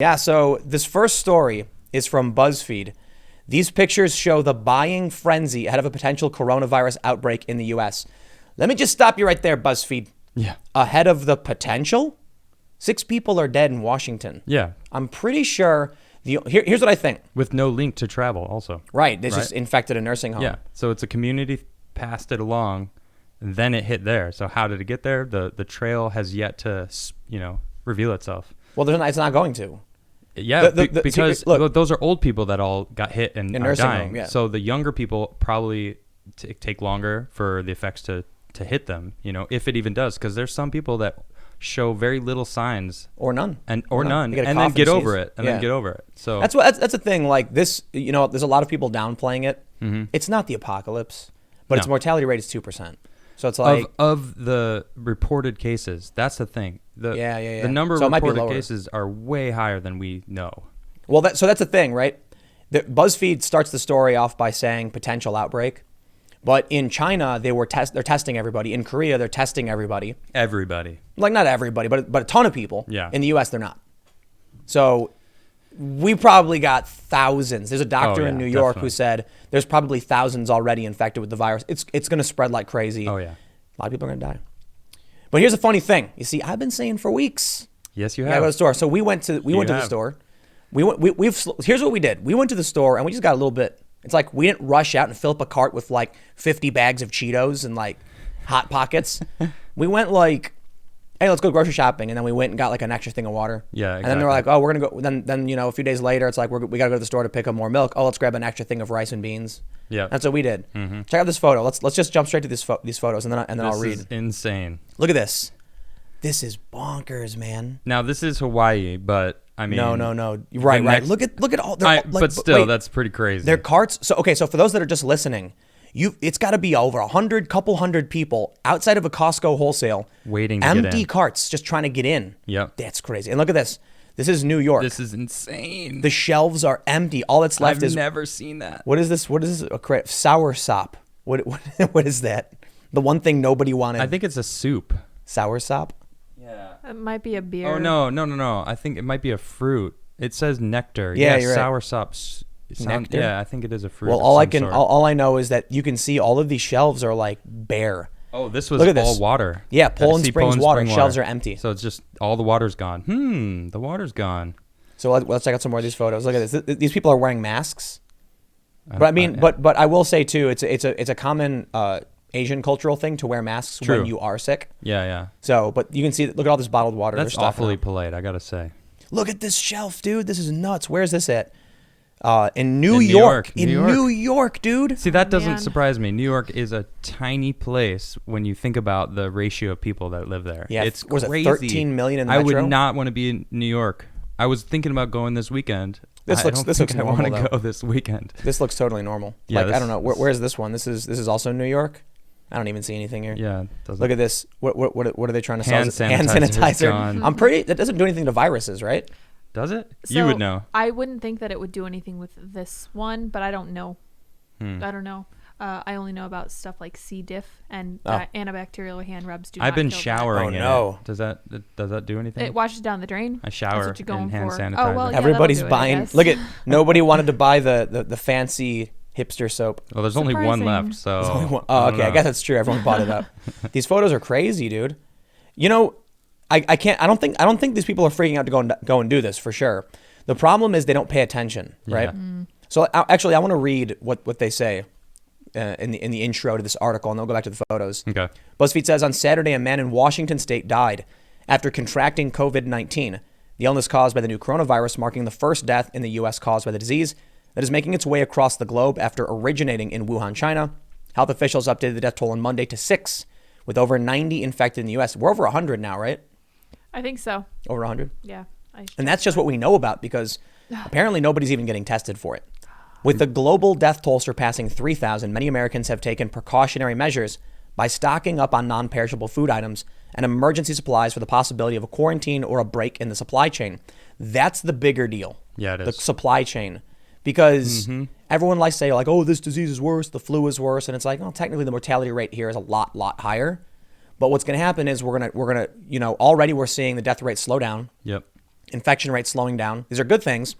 Yeah, so this first story is from BuzzFeed. These pictures show the buying frenzy ahead of a potential coronavirus outbreak in the U.S. Let me just stop you right there, BuzzFeed. Yeah. Ahead of the potential? 6 people are dead in Washington. Yeah. I'm pretty sure. Here's what I think. With no link to travel also. Right. They just infected a nursing home. Yeah. So it's a community passed it along, and then it hit there. So how did it get there? The trail has yet to, reveal itself. Well, it's not going to. Yeah, because look, those are old people that all got hit and are dying. Home, yeah. So the younger people probably take longer for the effects to hit them, if it even does. Because there's some people that show very little signs. Or none. Or none. And then get over it. So that's the thing. Like this, there's a lot of people downplaying it. Mm-hmm. It's not the apocalypse, but its mortality rate is 2%. So it's like of the reported cases. That's the thing. The number of reported cases are way higher than we know. Well, so that's the thing, right? BuzzFeed starts the story off by saying potential outbreak, but in China they're testing everybody. In Korea they're testing everybody. Everybody. Like not everybody, but a ton of people. Yeah. In the U.S. they're not. So we probably got thousands. There's a doctor in New York who said there's probably thousands already infected with the virus. It's going to spread like crazy. Oh, yeah. A lot of people are going to die. But here's a funny thing. You see, I've been saying for weeks. Yes, you have. have. Go to the store. So we went to the store. Here's what we did. We went to the store and we just got a little bit. It's like we didn't rush out and fill up a cart with like 50 bags of Cheetos and like Hot Pockets. We went like, hey, let's go grocery shopping. And then we went and got like an extra thing of water. Yeah, exactly. And then they were like, oh, we're going to go. Then, a few days later, it's like, we got to go to the store to pick up more milk. Oh, let's grab an extra thing of rice and beans. Yeah. That's what we did. Mm-hmm. Check out this photo. Let's just jump straight to these photos and then I'll read. This is insane. Look at this. This is bonkers, man. Now, this is Hawaii, but I mean. No. Right. Look at all. But still, that's pretty crazy. Their carts. So for those that are just listening, it's got to be over 100, couple hundred people outside of a Costco wholesale waiting to get in. Empty carts just trying to get in. Yep. That's crazy. And look at this. This is New York. This is insane. The shelves are empty. All that's left is. I've never seen that. What is this? A sour sop. What is that? The one thing nobody wanted. I think it's a soup. Sour sop? Yeah. It might be a beer. Oh, no. I think it might be a fruit. It says nectar. Yeah, you're sour right. sops. Nectar? Yeah, I think it is a fruit. Well, all I know is that you can see all of these shelves are like bare. Oh, this was all water. Yeah, Poland Springs water. Shelves are empty. So it's just all the water's gone. The water's gone. So let's check out some more of these photos. Look at this. These people are wearing masks. But I mean, but I will say too, it's a common Asian cultural thing to wear masks when you are sick. Yeah. So, but you can see, look at all this bottled water. That's awfully polite, I gotta say. Look at this shelf, dude. This is nuts. Where's this at? In New York. In New York, dude. See, that doesn't surprise me. New York is a tiny place when you think about the ratio of people that live there. Yeah, it's was crazy. it 13 million in the metro? I would not want to be in New York. I was thinking about going this weekend. This looks normal. I want to go this weekend. This looks totally normal. Yeah, I don't know. Where is this one? This is also New York. I don't even see anything here. Yeah. Look at this. What are they trying to sell? Hand sanitizer. That doesn't do anything to viruses, right? Does it? So you would know. I wouldn't think that it would do anything with this one, but I don't know. I don't know. I only know about stuff like C. diff and antibacterial hand rubs. I've been showering in it. Does that do anything? It washes down the drain. I shower That's what you're going in hand for. sanitizer. Oh, well, yeah, everybody's buying. Look at nobody wanted to buy the fancy hipster soap. Well, there's only one left, so. There's only one. Oh, okay. I guess that's true. Everyone bought it up. These photos are crazy, dude. I can't. I don't think these people are freaking out to go and do this for sure. The problem is they don't pay attention, right? Yeah. So actually, I want to read what they say in the intro to this article, and then we'll go back to the photos. Okay. BuzzFeed says on Saturday, a man in Washington State died after contracting COVID-19, the illness caused by the new coronavirus, marking the first death in the U.S. caused by the disease that is making its way across the globe after originating in Wuhan, China. Health officials updated the death toll on Monday to 6, with over 90 infected in the U.S. We're over 100 now, right? I think so. Over 100? Yeah. And that's just what we know about because apparently nobody's even getting tested for it. With the global death toll surpassing 3,000, many Americans have taken precautionary measures by stocking up on non-perishable food items and emergency supplies for the possibility of a quarantine or a break in the supply chain. That's the bigger deal. Yeah, it is. The supply chain. Because everyone likes to say, like, oh, this disease is worse, the flu is worse. And it's like, well, technically the mortality rate here is a lot higher. But what's going to happen is we're going to, already we're seeing the death rate slow down. Yep. infection rates slowing down. These are good things.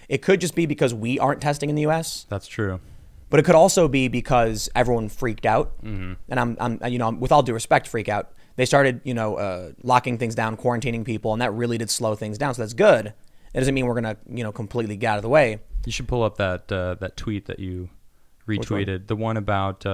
It could just be because we aren't testing in the U.S. That's true. But it could also be because everyone freaked out. And I'm with all due respect, freak out. They started, locking things down, quarantining people, and that really did slow things down. So that's good. It doesn't mean we're gonna, completely get out of the way. You should pull up that tweet that you retweeted, the one about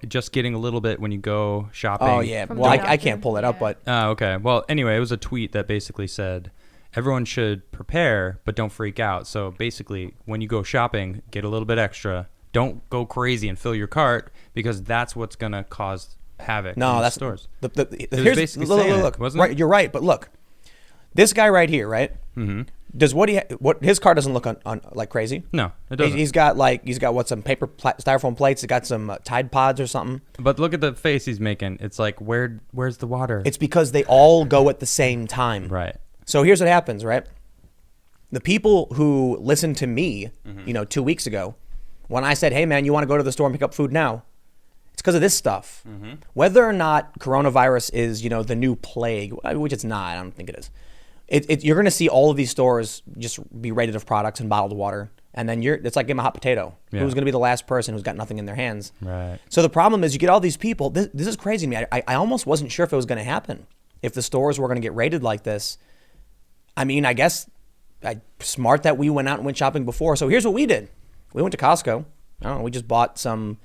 just getting a little bit when you go shopping. Oh yeah, well I can't pull that up, but okay. Well, anyway, it was a tweet that basically said everyone should prepare, but don't freak out. So basically, when you go shopping, get a little bit extra. Don't go crazy and fill your cart because that's what's gonna cause havoc. No, in that's stores. Here's basically look, wasn't right, it? you're right, but look, this guy right here, right? Mm-hmm. Does what his car doesn't look on like crazy? No, it doesn't. He's got some paper styrofoam plates. He's got some Tide Pods or something. But look at the face he's making. It's like where's the water? It's because they all go at the same time. Right. So here's what happens, right? The people who listened to me, 2 weeks ago, when I said, "Hey man, you want to go to the store and pick up food now?" It's because of this stuff. Whether or not coronavirus is, the new plague, which it's not. I don't think it is. You're going to see all of these stores just be rated of products and bottled water. And then it's like game of hot potato. Yeah. Who's going to be the last person who's got nothing in their hands? Right. So the problem is you get all these people. This is crazy to me. I almost wasn't sure if it was going to happen. If the stores were going to get rated like this. I mean, I guess smart that we went out and went shopping before. So here's what we did. We went to Costco. I don't know. We just bought some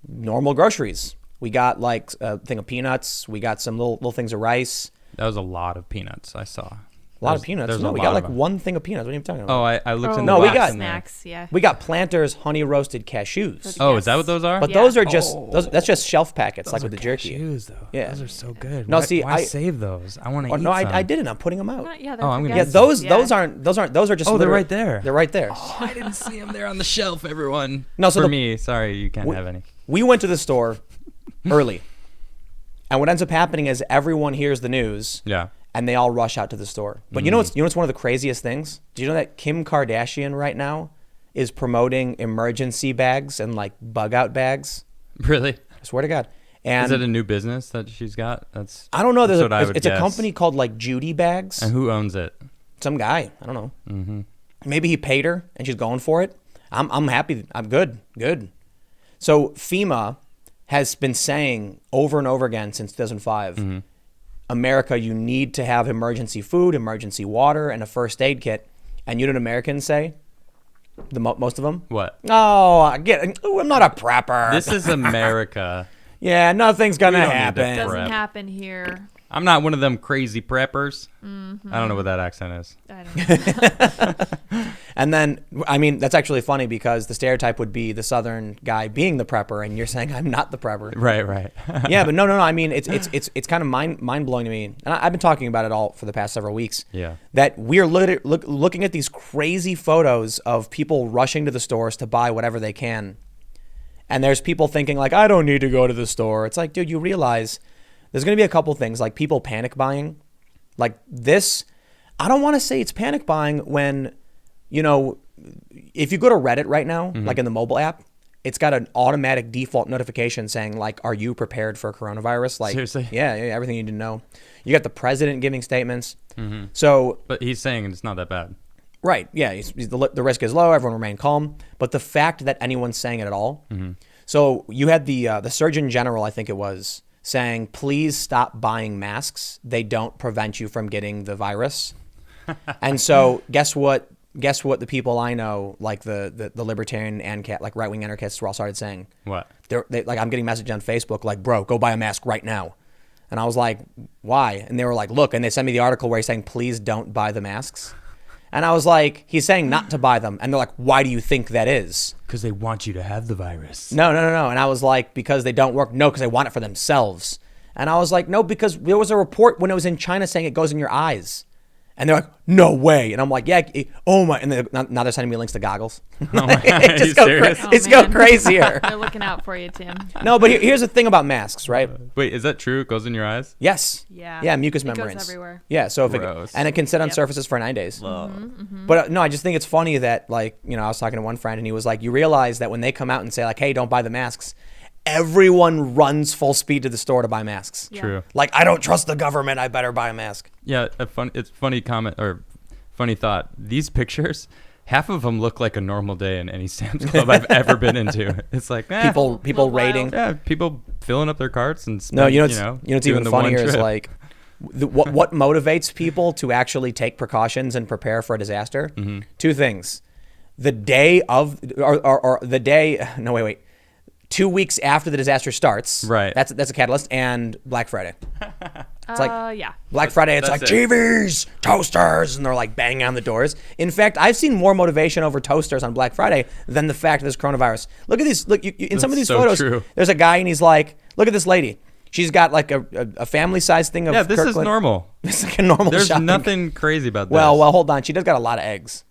normal groceries. We got like a thing of peanuts. We got some little things of rice. That was a lot of peanuts I saw. A lot of peanuts. No, we got like one thing of peanuts. What are you talking about? Oh, I looked in the No, we box got in there. snacks. Yeah. We got Planters honey roasted cashews. Oh, is that what those are? But Yeah. those are just that's just shelf packets, like with the jerky. Cashews, though. Yeah. Those are so good. No, why, see, why save those? I want to eat No, some. I didn't. I'm putting them out. Yeah, Oh, I'm gonna Yeah, get those aren't those are just. Oh, they're literally- right there. They're right there. Oh, I didn't see them there on the shelf, everyone. No, so For the- me, sorry, you can't have any. We went to the store early, and what ends up happening is everyone hears the news. Yeah. And they all rush out to the store. But you know what's one of the craziest things? Do you know that Kim Kardashian right now is promoting emergency bags and like bug out bags? Really? I swear to God. And Is it a new business that she's got? I don't know. That's what I would It's a guess. company called like Judy Bags. And who owns it? Some guy. I don't know. Mm-hmm. Maybe he paid her and she's going for it. I'm happy. I'm good. Good. So FEMA has been saying over and over again since 2005, America, you need to have emergency food, emergency water, and a first aid kit. And you know what Americans say? Most of them? What? Oh, I'm not a prepper. This is America. Yeah, nothing's gonna We don't need to happen. prep. Doesn't happen here. I'm not one of them crazy preppers. I don't know what that accent is. I don't know. And then, I mean, that's actually funny because the stereotype would be the Southern guy being the prepper, and you're saying I'm not the prepper. Right. Yeah, but no. I mean, it's kind of mind blowing to me, and I've been talking about it all for the past several weeks. Yeah. That we're looking at these crazy photos of people rushing to the stores to buy whatever they can, and there's people thinking like, I don't need to go to the store. It's like, dude, you realize there's going to be a couple things like people panic buying, like this. I don't want to say it's panic buying when, if you go to Reddit right now, like in the mobile app, it's got an automatic default notification saying like, are you prepared for coronavirus? Like, Seriously? Yeah, everything you need to know. You got the president giving statements. So, But he's saying it's not that bad. right, yeah, the risk is low. Everyone remain calm. But the fact that anyone's saying it at all. So you had the Surgeon General, I think it was, saying, please stop buying masks. They don't prevent you from getting the virus. And so guess what the people I know, like the libertarian and like right-wing anarchists, were all started saying? What? They like, I'm getting messages on Facebook like, bro, go buy a mask right now. And I was like, why? And they were like, look, and they sent me the article where he's saying, please don't buy the masks. And I was like, he's saying not to buy them. And they're like, why do you think that is? Because they want you to have the virus. No. And I was like, because they don't work. No, because they want it for themselves. And I was like, no, because there was a report when it was in China saying it goes in your eyes. And they're like, no way. And I'm like, yeah, oh my. And now they're sending me links to goggles. Oh my God. Are you serious? It's go crazier. They're looking out for you, Tim. No, but here's the thing about masks, right? Wait, is that true? It goes in your eyes? Yes. Yeah. Yeah, mucous It goes membranes. everywhere. Yeah, so if Gross. and it can sit on Yep. surfaces for 9 days. But no, I just think it's funny that, like, I was talking to one friend and he was like, you realize that when they come out and say like, hey, don't buy the masks, everyone runs full speed to the store to buy masks. Yeah. True. Like, I don't trust the government. I better buy a mask. Yeah, it's funny comment or funny thought. These pictures, half of them look like a normal day in any Sam's Club I've ever been into. It's like People Little raiding. wild. yeah, people filling up their carts and No, you know doing what's even the one funnier is trip. like what motivates people to actually take precautions and prepare for a disaster. Mm-hmm. Two things: the day of, or the day. No, wait. 2 weeks after the disaster starts. Right. That's a catalyst, and Black Friday. It's like Yeah. Black Friday. It's like that's it. TVs, toasters, and they're like banging on the doors. In fact, I've seen more motivation over toasters on Black Friday than the fact of this coronavirus. Look at these. Look in some of these so photos. true. There's a guy, and he's like, "Look at this lady. She's got like a family-sized thing of Yeah, this is Kirkland." normal. It's like a normal. There's shopping. nothing crazy about this. Well, hold on. She does got a lot of eggs.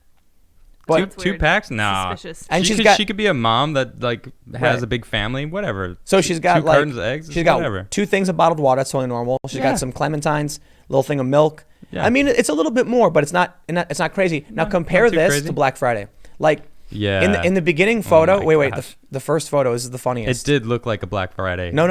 But That's two weird. packs? Nah. Suspicious. And she she's could be a mom that like has Right. a big family, whatever. so she's got two like cartons of eggs. she's got whatever. 2 things of bottled water. That's totally normal. She's Yeah. got some clementines, little thing of milk. Yeah. I mean, it's a little bit more, but it's not crazy. Now compare too this crazy. to Black Friday. Like Yeah. in the beginning photo. my Wait. gosh. The first photo is the It funniest. did look like a Black Friday. No.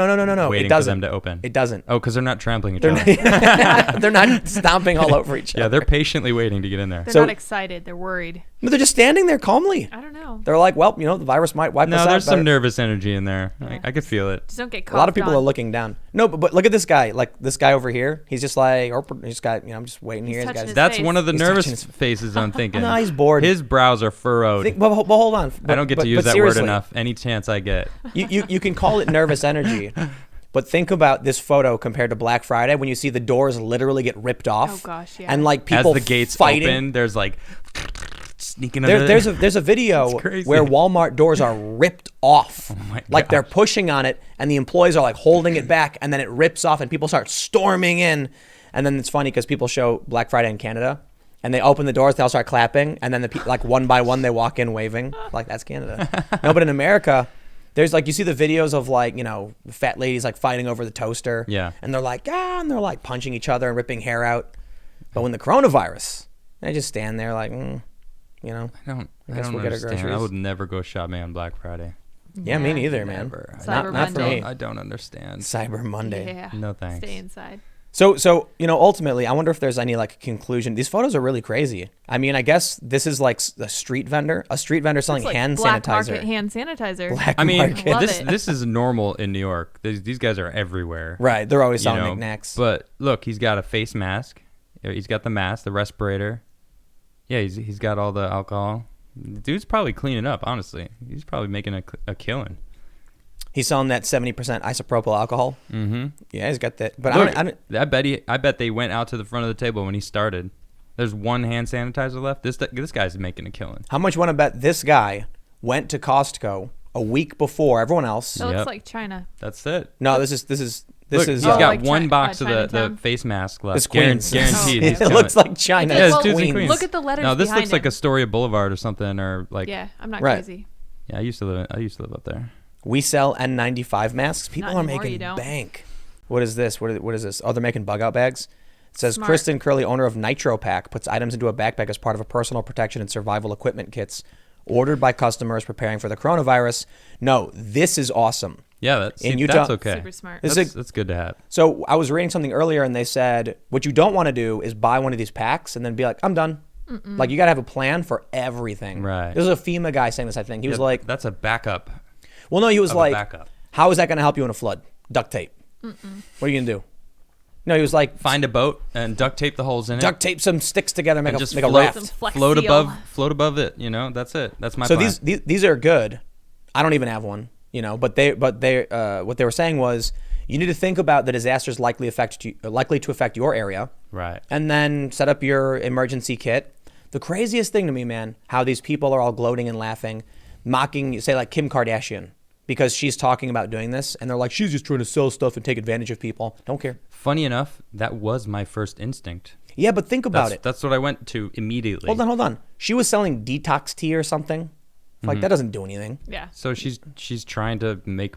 Waiting It doesn't. for them to open. It doesn't. Oh, because they're not trampling each They're other. they're not stomping all over each Yeah, other. they're patiently waiting to get in there. They're So- not excited. They're worried. No, they're just standing there calmly. I don't know. They're like, well, the virus might wipe us No, out. there's better. some nervous energy in there. Yeah. I could feel it. Just don't get A caught. lot of people are looking down. No, but look at this guy. Like this guy over here. He's just like, he's got, I'm just waiting here. He's He's got touching his, his That's face. one of the He's nervous touching his- faces I'm thinking. No, he's bored. His brows are furrowed. but hold on. I don't get to use but that seriously, word enough any chance I get. You can call it nervous energy, but think about this photo compared to Black Friday when you see the doors literally get ripped off. Oh, gosh, yeah. And like people As the gates fighting. open, there's like sneaking under There's a video It's crazy. where Walmart doors are ripped off. my Like they're gosh. pushing on it, and the employees are like holding it back, and then it rips off, and people start storming in. And then it's funny because people show Black Friday in Canada, and they open the doors, they all start clapping, and then like one by one they walk in waving, like that's Canada. No, but in America, there's like you see the videos of like fat ladies like fighting over the toaster. Yeah. And they're like and they're like punching each other and ripping hair out. But when the coronavirus, they just stand there like, I don't I guess we'll get our understand. I groceries. would never go shopping on Black Friday. Yeah, me neither, man. Never. Cyber Not for Monday. me. I don't understand. Cyber Monday. Yeah. No thanks. Stay inside. So ultimately, I wonder if there's any like conclusion. These photos are really crazy. I mean, I guess this is like a street vendor selling It's like hand black sanitizer. market hand sanitizer. Black I mean, market. Love this it. this is normal in New York. These guys are everywhere. Right, they're always you selling know, knickknacks. But look, he's got a face mask. He's got the mask, the respirator. Yeah, he's got all the alcohol. The dude's probably cleaning up. Honestly, he's probably making a killing. He's selling that 70% isopropyl alcohol. Mm-hmm. Yeah, he's got that. But Look, I don't. I bet they went out to the front of the table when he started. There's one hand sanitizer left. This guy's making a killing. How much you want to bet this guy went to Costco a week before everyone else? That looks Yep. like China. That's it. No, this is. Look, he's Oh, got like one box of the Chinatown? face mask left. It's Queens. Guaranteed. Oh. He's It killing looks like China. It Yeah, does. it's dudes in Well, Queens. look at the letters No, this behind looks like him. Astoria Boulevard or something, or like. Yeah, I'm not Right. crazy. Yeah, I used to live up there. We sell N95 masks. People Not are anymore, making you don't. bank. What is this? What is this? Oh, they're making bug out bags. It says Smart. Kristen Curley, owner of Nitro Pack, puts items into a backpack as part of a personal protection and survival equipment kits ordered by customers preparing for the coronavirus. No, this is awesome. Yeah, that's In Utah- that's okay. Super smart. This That's, is that's good to have. So I was reading something earlier, and they said what you don't want to do is buy one of these packs and then be like, I'm done. Like you got to have a plan for everything. Right. There's a FEMA guy saying this. I think he was Yeah, like, that's a backup. well, no, he was of a like, backup. how is that going to help you in a flood? Duct tape. What are you gonna do? No, he was like, Find a boat and duct tape the holes in it. duct tape some sticks together, make and a just make a float, raft. Some Flex float Seal. above it. You know, that's it. That's my So plan. these are good. I don't even have one, but they what they were saying was you need to think about the disasters likely to affect your area, right. and then set up your emergency kit. The craziest thing to me, man, how these people are all gloating and laughing, mocking, say like Kim Kardashian, because she's talking about doing this, and they're like, she's just trying to sell stuff and take advantage of people. Don't care. Funny enough, that was my first instinct. Yeah, but think about it. That's what I went to immediately. Hold on. She was selling detox tea or something. Like that doesn't do anything. Yeah. So she's trying to make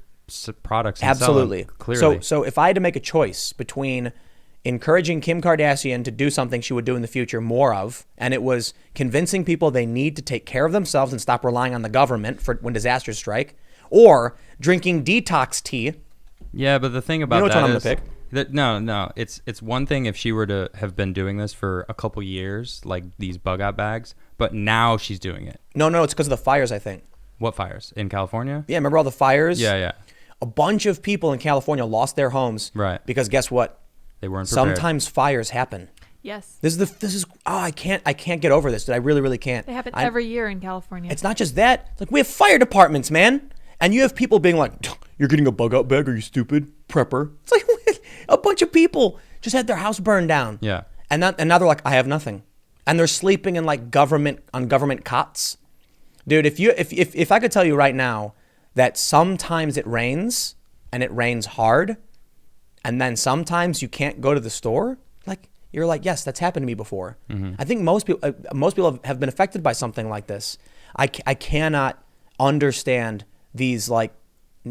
products. And sell them, Absolutely. clearly. So if I had to make a choice between encouraging Kim Kardashian to do something she would do in the future more of, and it was convincing people they need to take care of themselves and stop relying on the government for when disasters strike, or drinking detox tea. Yeah, but the thing about You know which that one I'm is gonna pick? that no, it's one thing if she were to have been doing this for a couple years, like these bug out bags, but now she's doing it. No, it's because of the fires, I think. What fires? In California? Yeah, remember all the fires? Yeah. A bunch of people in California lost their homes. Right. Because guess what? They weren't prepared. Sometimes fires happen. Yes. I can't get over this. I really can't. They happen every year in California. It's not just that. It's like we have fire departments, man. And you have people being like, "You're getting a bug out bag? Are you stupid? Prepper." It's like a bunch of people just had their house burned down. Yeah. And now they're like, "I have nothing." And they're sleeping in like government cots. Dude, if I could tell you right now that sometimes it rains and it rains hard, and then sometimes you can't go to the store, like you're like, yes, that's happened to me before. Mm-hmm. I think most people have been affected by something like this. I cannot understand these like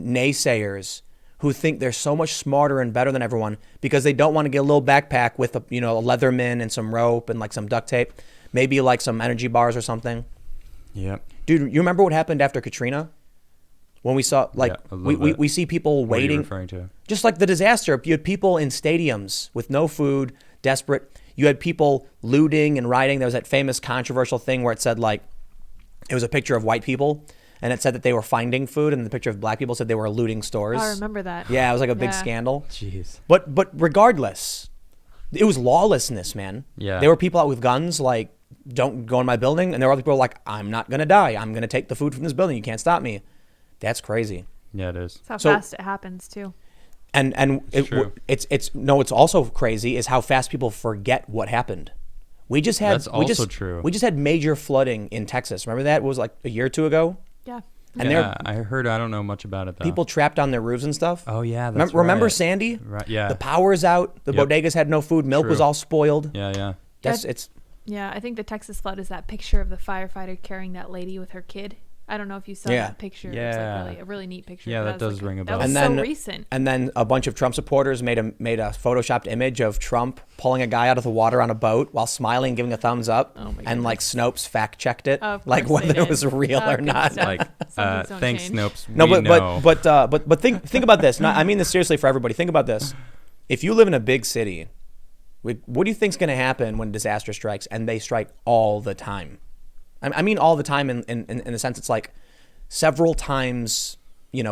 naysayers who think they're so much smarter and better than everyone because they don't want to get a little backpack with a Leatherman and some rope and like some duct tape, maybe like some energy bars or something. Yep. Dude, you remember what happened after Katrina? When we saw like we see people What are you waiting, referring to? just like the disaster. You had people in stadiums with no food, desperate. You had people looting and rioting. There was that famous controversial thing where it said like it was a picture of white people and it said that they were finding food, and the picture of black people said they were looting stores. I remember that. Yeah, it was like a big scandal. Jeez. But regardless, it was lawlessness, man. Yeah. There were people out with guns like, don't go in my building. And there were other people like, I'm not going to die. I'm going to take the food from this building. You can't stop me. That's crazy. Yeah, it is. That's how fast it happens too. And True. it's also crazy is how fast people forget what happened. We just had true. We just had major flooding in Texas. Remember that? It was like a year or two ago. Yeah. And I heard. I don't know much about it though. people trapped on their roofs and stuff. Oh yeah, that's remember right. Sandy? Right. Yeah. The power's out. The bodegas had no food. Milk was True. all spoiled. Yeah. Yeah, I think the Texas flood is that picture of the firefighter carrying that lady with her kid. I don't know if you saw that picture. Yeah. It's like a really neat picture. Yeah, that was does like ring a bell. That was And then- so recent. And then a bunch of Trump supporters made a photoshopped image of Trump pulling a guy out of the water on a boat while smiling, giving a thumbs up. Oh my and like Snopes fact checked it, Of like course whether they it was did. real or Good not. stuff. Like, Some things don't thanks, change. Snopes. No, We know. but think about this. No, I mean this seriously for everybody. Think about this. If you live in a big city, what do you think's going to happen when disaster strikes? And they strike all the time. I mean all the time in the sense it's like several times,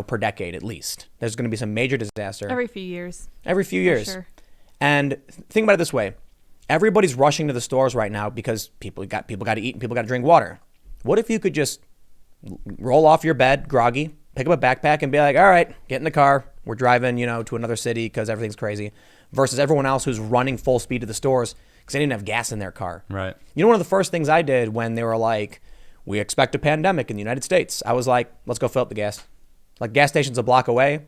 per decade at least. There's going to be some major disaster Every few years. every few years. Sure. And think about it this way: everybody's rushing to the stores right now because people got to eat and people got to drink water. What if you could just roll off your bed, groggy, pick up a backpack, and be like, "All right, get in the car. We're driving, to another city because everything's crazy," versus everyone else who's running full speed to the stores because they didn't have gas in their car. Right. One of the first things I did when they were like, "We expect a pandemic in the United States," I was like, "Let's go fill up the gas." Like gas station's a block away.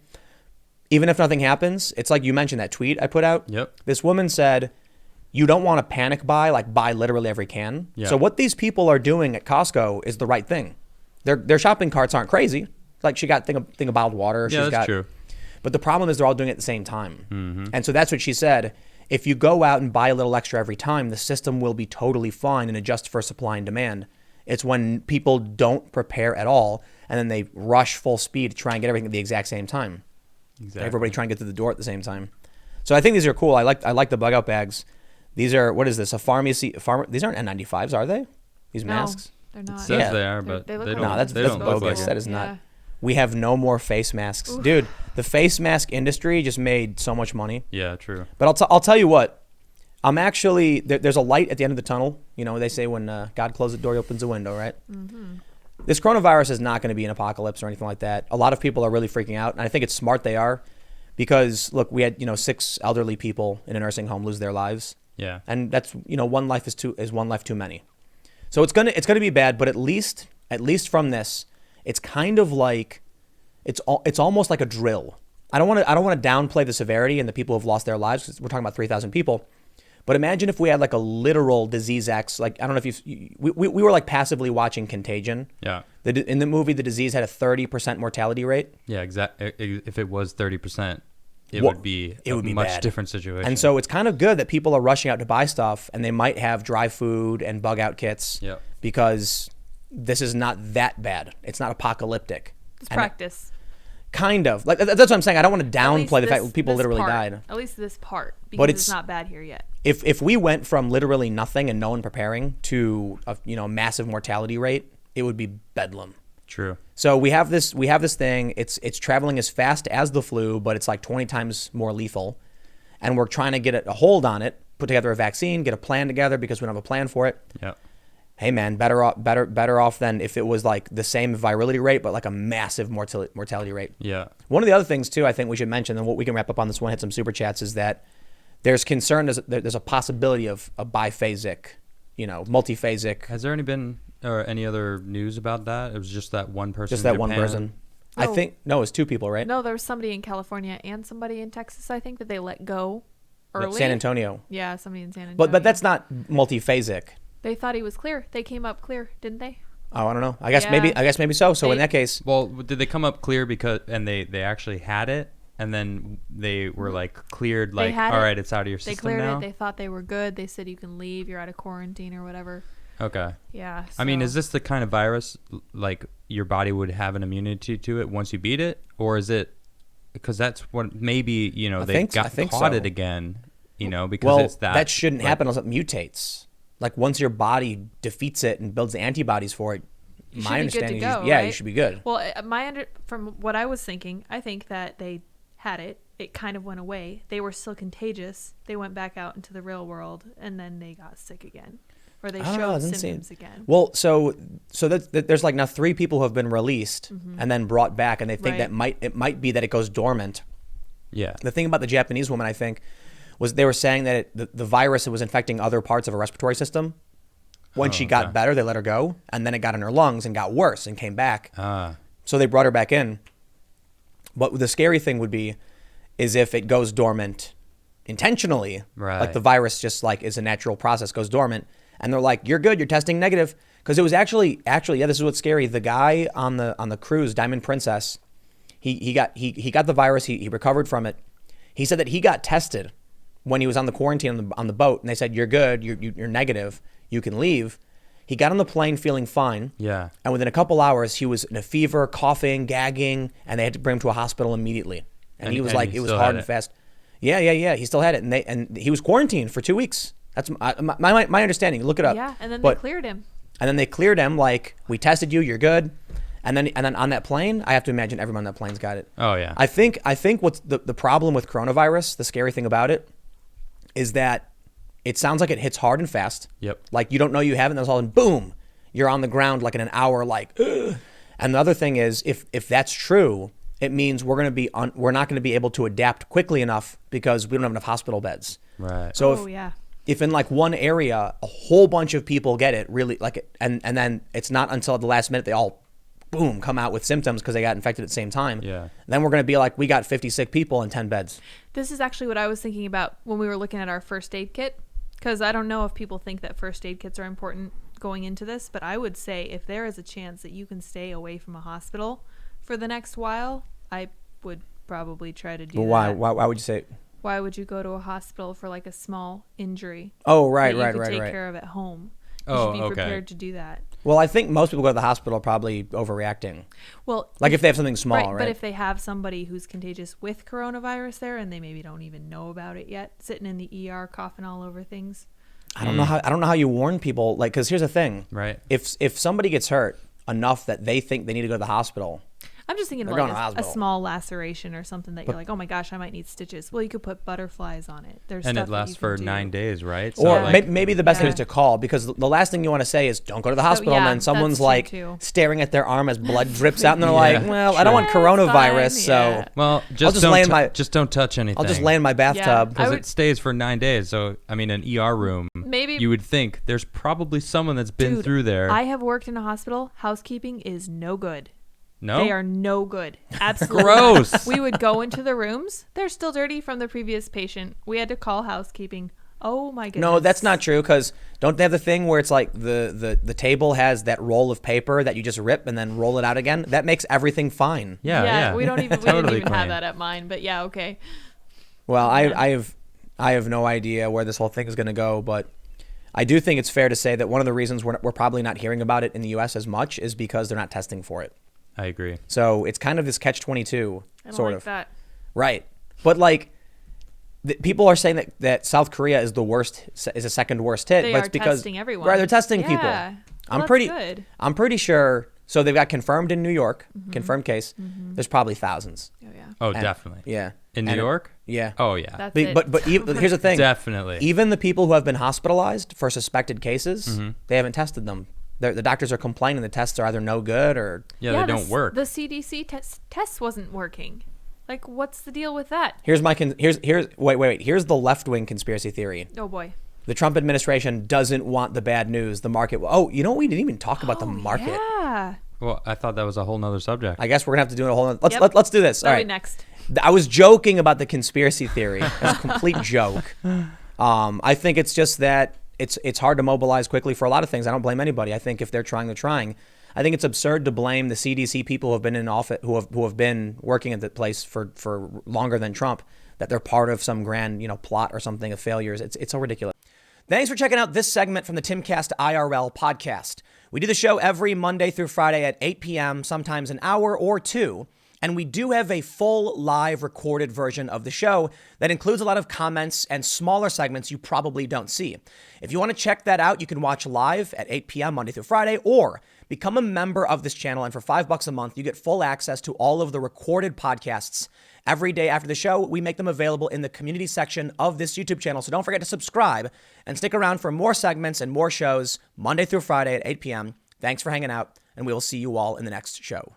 Even if nothing happens, it's like you mentioned that tweet I put out. Yep. This woman said, you don't want to panic buy, like buy literally every can. Yeah. So what these people are doing at Costco is the right thing. Their shopping carts aren't crazy. Like she got thing of bottled water. Yeah, She's that's got, true. But the problem is they're all doing it at the same time. Mm-hmm. And so that's what she said. If you go out and buy a little extra every time, the system will be totally fine and adjust for supply and demand. It's when people don't prepare at all and then they rush full speed to try and get everything at the exact same time. Exactly. Everybody trying to get to the door at the same time. So I think these are cool. I like the bug out bags. These are, what is this? These aren't N95s, are they? These masks? They're not. It says Yeah. they are, but They they look don't. like- No, that's they don't look bogus. like That it. is not. Yeah. We have no more face masks. Oof. Dude, the face mask industry just made so much money. Yeah, true. But I'll tell you what. I'm actually, there's a light at the end of the tunnel. They say when God closes the door, he opens the window, right? Mm-hmm. This coronavirus is not going to be an apocalypse or anything like that. A lot of people are really freaking out. And I think it's smart they are because, look, we had, 6 elderly people in a nursing home lose their lives. Yeah. And that's, one life is one life too many. So it's gonna be bad, but at least from this, it's kind of like, it's almost like a drill. I don't want to downplay the severity and the people who've lost their lives, 'cause we're talking about 3,000 people. But imagine if we had like a literal disease X, like I don't know if we were like passively watching Contagion. Yeah. In the movie, the disease had a 30% mortality rate. Yeah, exactly. If it was 30%, it Well, would be it would be a much bad. different situation. And so it's kind of good that people are rushing out to buy stuff and they might have dry food and bug out kits Yep. because this is not that bad. It's not apocalyptic. It's And practice. Kind of. Like that's what I'm saying. I don't want to downplay the fact that people literally part, died. At least this part, because But it's not bad here yet. If we went from literally nothing and no one preparing to a massive mortality rate, it would be bedlam. True. So we have this thing. It's traveling as fast as the flu, but it's like 20 times more lethal. And we're trying to get a hold on it, put together a vaccine, get a plan together because we don't have a plan for it. Yep. Hey man, better off than if it was like the same virality rate, but like a massive mortality rate. Yeah. One of the other things too, I think we should mention, and what we can wrap up on this one, hit some super chats, is that there's concern, there's a possibility of a biphasic, multiphasic. Has there been any other news about that? It was just that one person. Just that in one Japan? person. No. I think it was two people, right? No, there was somebody in California and somebody in Texas, I think, that they let go early. San Antonio. Yeah, somebody in San Antonio. But that's not multiphasic. They thought he was clear. They came up clear, didn't they? Oh, I don't know. I guess Yeah. maybe so. So in that case, Well, did they come up clear and they actually had it, and then they were like cleared, like, all right, it's out of your They system cleared now? it. They thought they were good. They said you can leave. You're out of quarantine or whatever. Okay. Yeah. I mean, so- is this the kind of virus like your body would have an immunity to it once you beat it, or is it because that's what maybe they got think caught so. it again, because it's that shouldn't happen unless it mutates. Like once your body defeats it and builds the antibodies for it, You my should be good to understanding go, is, yeah, you right? should be good. Well, from what I was thinking, I think that they had it. It kind of went away. They were still contagious. They went back out into the real world, and then they got sick again, or they showed symptoms again. Well, so there's like now 3 people who have been released and then brought back, and they think that it might be that it goes dormant. Yeah. The thing about the Japanese woman, I think, was they were saying that the virus was infecting other parts of her respiratory system. When she got better, they let her go, and then it got in her lungs and got worse and came back. So they brought her back in. But the scary thing would be is if it goes dormant intentionally, like the virus just like is a natural process, goes dormant, and they're like, you're good, you're testing negative. Because it was actually, yeah, this is what's scary. The guy on the cruise, Diamond Princess, he got the virus, he recovered from it. He said that he got tested when he was on the quarantine on the boat, and they said, you're good, you're negative, you can leave. He got on the plane feeling fine. Yeah. And within a couple hours, he was in a fever, coughing, gagging, and they had to bring him to a hospital immediately. And he was like, it was hard and fast. Yeah. He still had it, and he was quarantined for 2 weeks. That's my understanding. Look it up. Yeah, and then they cleared him. And then they cleared him, like, we tested you, you're good. And then on that plane, I have to imagine everyone on that plane's got it. Oh yeah. I think what's the problem with coronavirus, the scary thing about it, is that it sounds like it hits hard and fast. Yep. Like you don't know you have it, and then all of a sudden, boom, you're on the ground like in an hour, like, ugh. And the other thing is, if that's true, it means we're not going to be able to adapt quickly enough because we don't have enough hospital beds. Right. So if in like one area a whole bunch of people get it, really like it, and then it's not until the last minute they all boom come out with symptoms because they got infected at the same time. Yeah. Then we're going to be like, we got 50 sick people and 10 beds. This is actually what I was thinking about when we were looking at our first aid kit, because I don't know if people think that first aid kits are important going into this, but I would say if there is a chance that you can stay away from a hospital for the next while, I would probably try to do that. Why would you say? Why would you go to a hospital for like a small injury? Oh, right. That you could take care of at home. You should be prepared to do that. Well, I think most people go to the hospital probably overreacting. Well, like if they have something small, right? But if they have somebody who's contagious with coronavirus there and they maybe don't even know about it yet, sitting in the ER coughing all over things. I don't know how you warn people, like, because here's the thing. Right. If somebody gets hurt enough that they think they need to go to the hospital, I'm just thinking of like a small laceration or something that you're like, oh my gosh, I might need stitches. Well, you could put butterflies on it. There's and stuff it lasts for 9 days, right? So or maybe the best thing is to call, because the last thing you want to say is don't go to the hospital, and then someone's like staring at their arm as blood drips out, and they're like, well, I don't want coronavirus, so well, just don't touch anything. I'll just lay in my bathtub because it stays for 9 days. So I mean, an ER room, maybe you would think there's probably someone that's been through there. I have worked in a hospital. Housekeeping is no good. No? They are no good. Absolutely. Gross. We would go into the rooms. They're still dirty from the previous patient. We had to call housekeeping. Oh my goodness. No, that's not true, because don't they have the thing where it's like the table has that roll of paper that you just rip and then roll it out again? That makes everything fine. Yeah. We didn't even have that at mine, but yeah, okay. Well, I have no idea where this whole thing is going to go, but I do think it's fair to say that one of the reasons we're probably not hearing about it in the U.S. as much is because they're not testing for it. I agree. So it's kind of this catch-22 I don't sort like of. that. Right. But like people are saying that South Korea is a second worst hit, They but are it's because testing everyone. right, they're testing people. Yeah. Well, good. I'm pretty sure. So they've got confirmed in New York, confirmed case. There's probably thousands. Oh yeah. Oh, And- definitely. Yeah. In New And- York? Yeah. Oh, yeah. That's But it. here's the thing. Definitely. Even the people who have been hospitalized for suspected cases, they haven't tested them. The doctors are complaining the tests are either no good or Yeah, they don't work. The CDC test wasn't working. Like, what's the deal with that? here's wait. Here's the left-wing conspiracy theory. Oh boy. The Trump administration doesn't want the bad news. The market. Oh, you know what? We didn't even talk about the market. Yeah. Well, I thought that was a whole nother subject. I guess we're gonna have to do a whole. Yep. Let's do this. All That'll be right. next. I was joking about the conspiracy theory. It's a complete joke. I think it's just that it's hard to mobilize quickly for a lot of things. I don't blame anybody. I think if they're trying, they're trying. I think it's absurd to blame the CDC people who have been in office, who have been working at the place for longer than Trump, that they're part of some grand plot or something of failures. It's so ridiculous. Thanks for checking out this segment from the Timcast IRL podcast. We do the show every Monday through Friday at 8 p.m., sometimes an hour or two. And we do have a full live recorded version of the show that includes a lot of comments and smaller segments you probably don't see. If you want to check that out, you can watch live at 8 p.m. Monday through Friday, or become a member of this channel. And for $5 a month, you get full access to all of the recorded podcasts. Every day after the show, we make them available in the community section of this YouTube channel. So don't forget to subscribe and stick around for more segments and more shows Monday through Friday at 8 p.m. Thanks for hanging out, and we will see you all in the next show.